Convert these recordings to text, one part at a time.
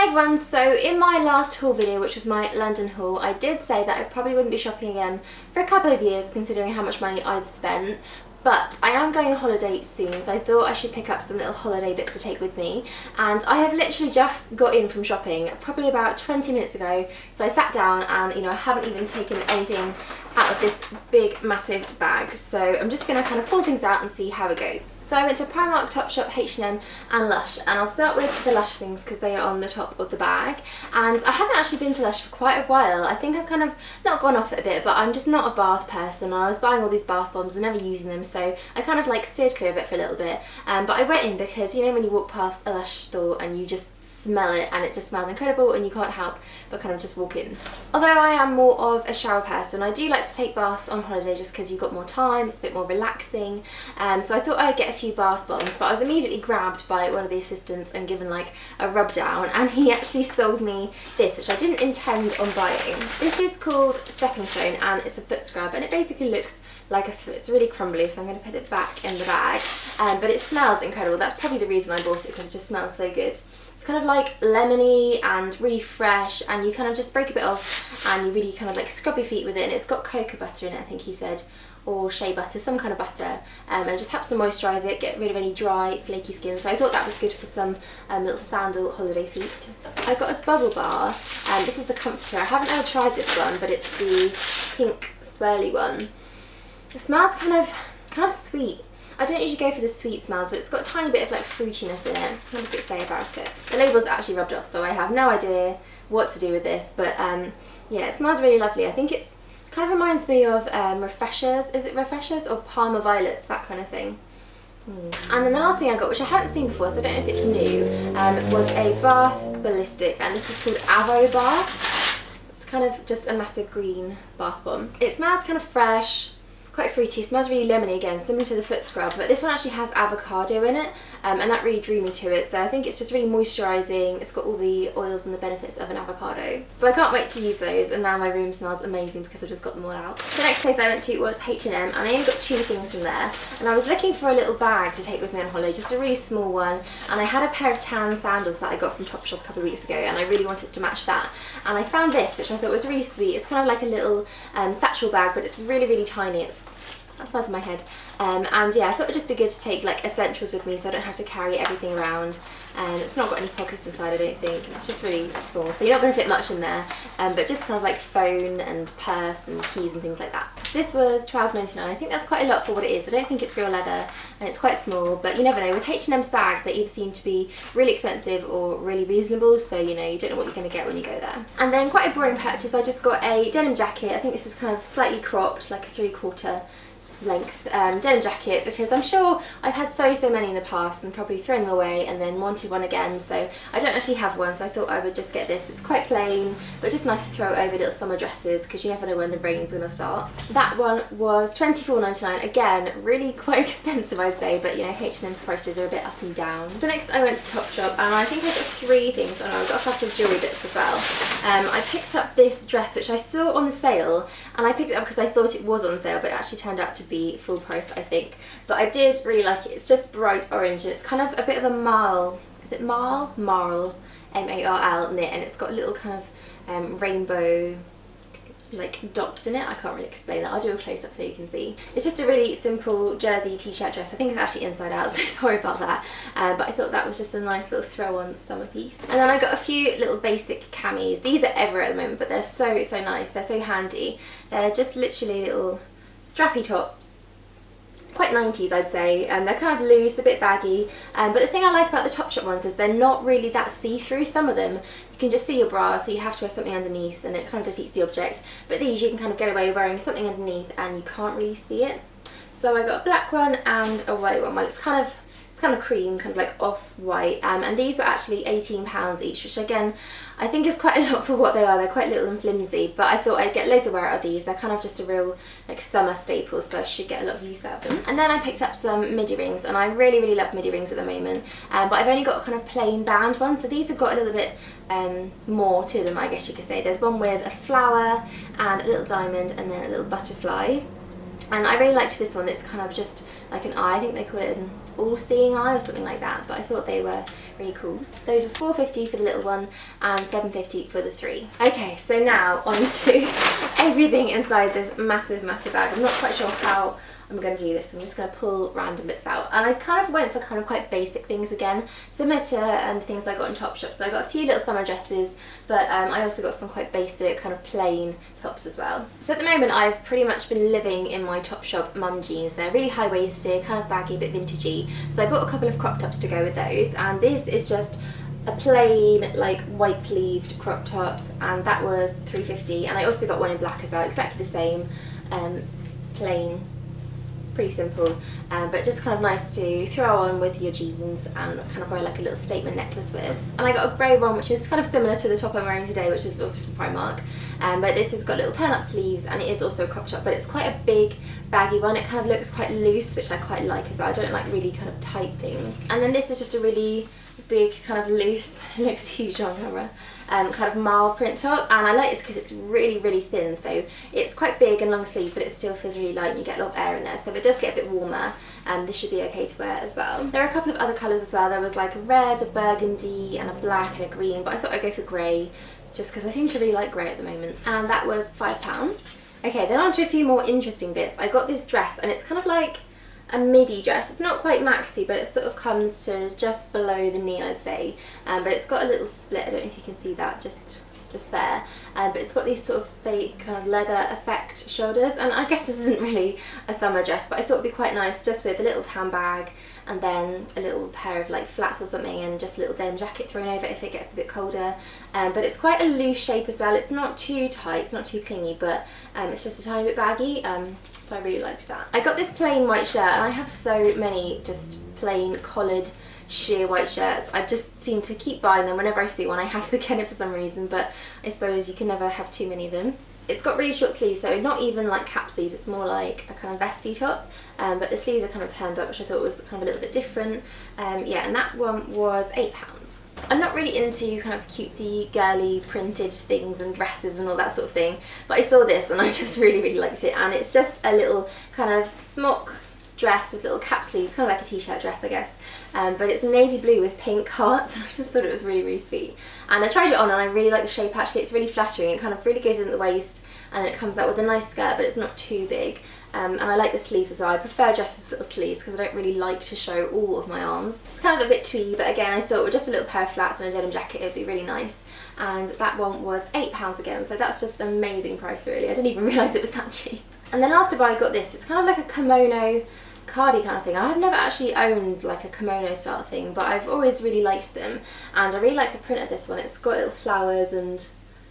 Hey everyone, so in my last haul video, which was my London haul, I did say that I probably wouldn't be shopping again for a couple of years considering how much money I spent. But I am going on holiday soon, so I thought I should pick up some little holiday bits to take with me. And I have literally just got in from shopping, probably about 20 minutes ago. So I sat down and, I haven't even taken anything out of this big, massive bag. So I'm just going to kind of pull things out and see how it goes. So I went to Primark, Topshop, H&M and Lush, and I'll start with the Lush things because they are on the top of the bag. And I haven't actually been to Lush for quite a while. I think I've kind of not gone off it a bit, but I'm just not a bath person. I was buying all these bath bombs and never using them, so I kind of like steered clear of it for a little bit. But I went in because when you walk past a Lush store and you just smell it and it just smells incredible and you can't help but kind of just walk in. Although I am more of a shower person, I do like to take baths on holiday just because you've got more time, it's a bit more relaxing. So I thought I'd get a few bath bombs, but I was immediately grabbed by one of the assistants and given like a rub down, and he actually sold me this, which I didn't intend on buying. This is called Stepping Stone and it's a foot scrub, and it basically looks like a foot. It's really crumbly, so I'm going to put it back in the bag. But it smells incredible. That's probably the reason I bought it, because it just smells so good. It's kind of like lemony and really fresh, and you kind of just break a bit off and you really kind of like scrub your feet with it, and it's got cocoa butter in it, I think he said, or shea butter, some kind of butter, and it just helps to moisturise it, get rid of any dry flaky skin. So I thought that was good for some little sandal holiday feet. I got a bubble bar, and this is the Comforter. I haven't ever tried this one, but it's the pink swirly one. It smells kind of sweet. I don't usually go for the sweet smells, but it's got a tiny bit of like fruitiness in it. What does it say about it? The label's actually rubbed off, so I have no idea what to do with this, but yeah, it smells really lovely. I think it kind of reminds me of Refreshers. Is it Refreshers or Palmer Violets, that kind of thing? And then the last thing I got, which I haven't seen before, so I don't know if it's new, was a bath ballistic, and this is called Avo Bath. It's kind of just a massive green bath bomb. It smells kind of fresh, quite fruity. It smells really lemony again, similar to the foot scrub, but this one actually has avocado in it, and that really drew me to it. So I think it's just really moisturising. It's got all the oils and the benefits of an avocado. So I can't wait to use those, and now my room smells amazing because I've just got them all out. The next place I went to was H&M, and I only got 2 things from there. And I was looking for a little bag to take with me on holiday, just a really small one. And I had a pair of tan sandals that I got from Topshop a couple of weeks ago, and I really wanted to match that. And I found this, which I thought was really sweet. It's kind of like a little satchel bag, but it's really, really tiny. It's the size of my head, and yeah, I thought it'd just be good to take like essentials with me so I don't have to carry everything around. It's not got any pockets inside, I don't think. It's just really small, so you're not going to fit much in there, but just kind of like phone and purse and keys and things like that. This was £12.99. I think that's quite a lot for what it is. I don't think it's real leather, and it's quite small, but you never know. With H&M's bags, they either seem to be really expensive or really reasonable, so you don't know what you're going to get when you go there. And then quite a boring purchase, I just got a denim jacket. I think this is kind of slightly cropped, like a 3/4 length denim jacket, because I'm sure I've had so many in the past and probably thrown them away and then wanted one again, so I don't actually have one, so I thought I would just get this. It's quite plain, but just nice to throw over little summer dresses because you never know when the rain's going to start. That one was £24.99. Again, really quite expensive, I'd say, but H&M's prices are a bit up and down. So next I went to Topshop, and I think I got 3 things. I got a couple of jewellery bits as well. I picked up this dress which I saw on the sale, and I picked it up because I thought it was on sale, but it actually turned out to be full price, I think. But I did really like it. It's just bright orange, and it's kind of a bit of a marl. Is it marl? Marl. M-A-R-L knit, and it's got little kind of rainbow like dots in it. I can't really explain that. I'll do a close-up so you can see. It's just a really simple jersey t-shirt dress. I think it's actually inside out, so sorry about that. But I thought that was just a nice little throw-on summer piece. And then I got a few little basic camis. These are everywhere at the moment, but they're so nice. They're so handy. They're just literally little strappy tops. Quite 90s, I'd say. They're kind of loose, a bit baggy, but the thing I like about the Topshop ones is they're not really that see-through. Some of them you can just see your bra, so you have to wear something underneath, and it kind of defeats the object. But these you can kind of get away wearing something underneath and you can't really see it. So I got a black one and a white one. Well, it's kind of cream, kind of like off-white, and these were actually £18 each, which again I think is quite a lot for what they are. They're quite little and flimsy, but I thought I'd get loads of wear out of these. They're kind of just a real like summer staple, so I should get a lot of use out of them. And then I picked up some midi rings, and I really love midi rings at the moment, but I've only got a kind of plain band one, so these have got a little bit more to them, I guess you could say. There's one with a flower and a little diamond and then a little butterfly, and I really liked this one. It's kind of just like an eye. I think they call it an all-seeing eye or something like that, but I thought they were really cool. Those were £4.50 for the little one and £7.50 for the 3. Okay, so now on to everything inside this massive bag. I'm not quite sure how I'm going to do this. I'm just going to pull random bits out, and I kind of went for kind of quite basic things again, similar to the things I got in Topshop. So I got a few little summer dresses, but I also got some quite basic kind of plain tops as well. So at the moment I've pretty much been living in my Topshop mum jeans. They're really high-waisted, kind of baggy, a bit vintagey, so I bought a couple of crop tops to go with those, and this is just a plain like white sleeved crop top, and that was £3.50, and I also got one in black as well, exactly the same, plain, pretty simple, but just kind of nice to throw on with your jeans and kind of wear like a little statement necklace with. And I got a grey one which is kind of similar to the top I'm wearing today, which is also from Primark, but this has got little turn-up sleeves, and it is also a crop top, but it's quite a big baggy one. It kind of looks quite loose, which I quite like as well. I don't like really kind of tight things. And then this is just a really big kind of loose, it looks huge on camera, kind of marl print top, and I like this because it's really thin, so it's quite big and long sleeve, but it still feels really light and you get a lot of air in there, so if it does get a bit warmer, this should be okay to wear as well. There are a couple of other colours as well. There was like a red, a burgundy and a black and a green, but I thought I'd go for grey just because I seem to really like grey at the moment, and that was £5. Okay, then on to a few more interesting bits. I got this dress, and it's kind of like a midi dress. It's not quite maxi, but it sort of comes to just below the knee, I'd say, but it's got a little split. I don't know if you can see that just there, but it's got these sort of fake kind of leather effect shoulders, and I guess this isn't really a summer dress, but I thought it'd be quite nice just with a little handbag and then a little pair of like flats or something, and just a little denim jacket thrown over if it gets a bit colder. But it's quite a loose shape as well. It's not too tight, it's not too clingy, but it's just a tiny bit baggy, so I really liked that. I got this plain white shirt, and I have so many just plain collared sheer white shirts. I just seem to keep buying them. Whenever I see one I have to get it for some reason, but I suppose you can never have too many of them. It's got really short sleeves, so not even like cap sleeves, it's more like a kind of vesty top, but the sleeves are kind of turned up, which I thought was kind of a little bit different. Yeah, and that one was £8. I'm not really into kind of cutesy, girly printed things and dresses and all that sort of thing, but I saw this and I just really liked it, and it's just a little kind of smock dress with little cap sleeves, kind of like a t-shirt dress I guess, but it's navy blue with pink hearts. I just thought it was really sweet, and I tried it on and I really like the shape. Actually, it's really flattering. It kind of really goes in at the waist, and then it comes out with a nice skirt, but it's not too big, and I like the sleeves as well. I prefer dresses with little sleeves because I don't really like to show all of my arms. It's kind of a bit twee, but again I thought with just a little pair of flats and a denim jacket it would be really nice, and that one was £8 again, so that's just an amazing price really. I didn't even realise it was that cheap. And then last to buy I got this. It's kind of like a kimono cardi kind of thing. I've never actually owned like a kimono style thing, but I've always really liked them, and I really like the print of this one. It's got little flowers and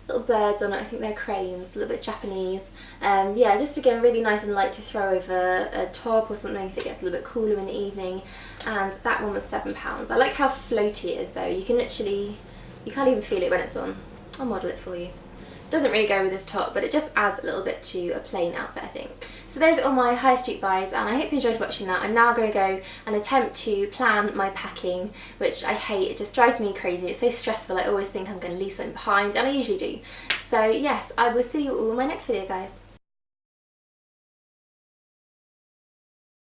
little birds on it. I think they're cranes, a little bit Japanese. Yeah, just again really nice and light to throw over a top or something if it gets a little bit cooler in the evening, and that one was £7. I like how floaty it is though. You can literally, you can't even feel it when it's on. I'll model it for you. Doesn't really go with this top, but it just adds a little bit to a plain outfit, I think. So those are all my high street buys, and I hope you enjoyed watching that. I'm now going to go and attempt to plan my packing, which I hate. It just drives me crazy. It's so stressful. I always think I'm going to leave something behind, and I usually do. So yes, I will see you all in my next video, guys.